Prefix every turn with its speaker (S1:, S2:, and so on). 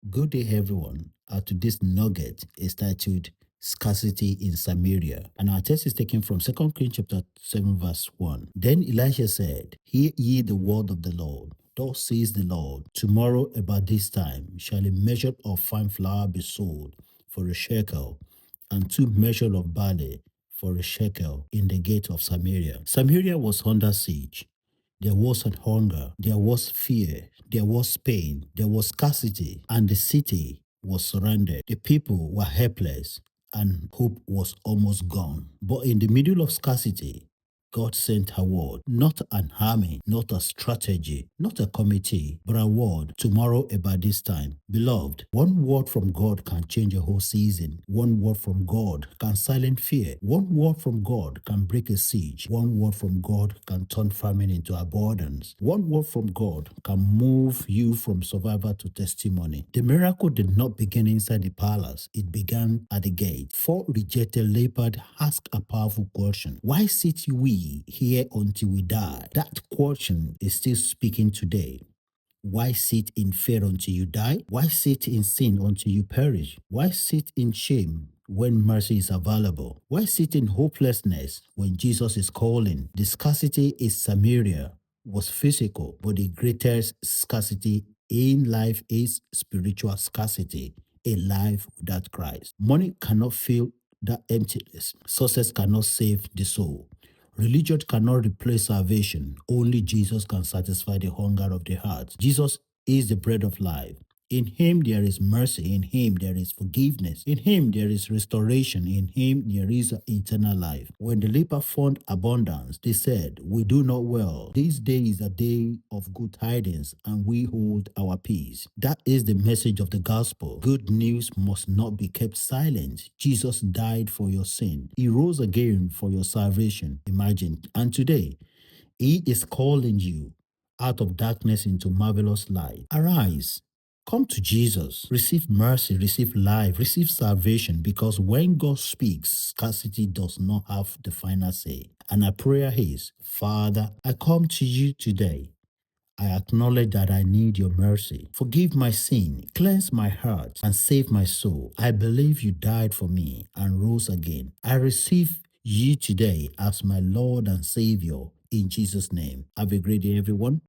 S1: Good day, everyone. Today's nugget is titled Scarcity in Samaria. And our text is taken from 2 Kings chapter 7, verse 1. Then Elisha said, Hear ye the word of the Lord. Thus says the Lord, tomorrow about this time shall a measure of fine flour be sold for a shekel, and 2 measures of barley for a shekel in the gate of Samaria. Samaria was under siege. There was an hunger, there was fear, there was pain, there was scarcity, and the city was surrounded. The people were helpless, and hope was almost gone. But in the middle of scarcity, God sent a word, not an army, not a strategy, not a committee, but a word tomorrow about this time. Beloved, one word from God can change a whole season. One word from God can silence fear. One word from God can break a siege. One word from God can turn famine into abundance. One word from God can move you from survivor to testimony. The miracle did not begin inside the palace. It began at the gate. 4 rejected lepers asked a powerful question. Why sit we here until we die? That question is still speaking today. Why sit in fear until you die? Why sit in sin until you perish? Why sit in shame when mercy is available? Why sit in hopelessness when Jesus is calling? The scarcity in Samaria was physical, but the greatest scarcity in life is spiritual scarcity, a life without Christ. Money cannot fill that emptiness. Success cannot save the soul. Religion cannot replace salvation. Only Jesus can satisfy the hunger of the heart. Jesus is the bread of life. In him there is mercy. In him there is forgiveness. In him there is restoration. In him there is eternal life. When the leper found abundance, they said, We do not well. This day is a day of good tidings, and we hold our peace. That is the message of the gospel. Good news must not be kept silent. Jesus died for your sin. He rose again for your salvation. Imagine. And today, he is calling you out of darkness into marvelous light. Arise. Come to Jesus. Receive mercy, receive life, receive salvation, because when God speaks, scarcity does not have the final say. And our prayer is, Father, I come to you today. I acknowledge that I need your mercy. Forgive my sin, cleanse my heart, and save my soul. I believe you died for me and rose again. I receive you today as my Lord and Savior. In Jesus' name. Have a great day, everyone.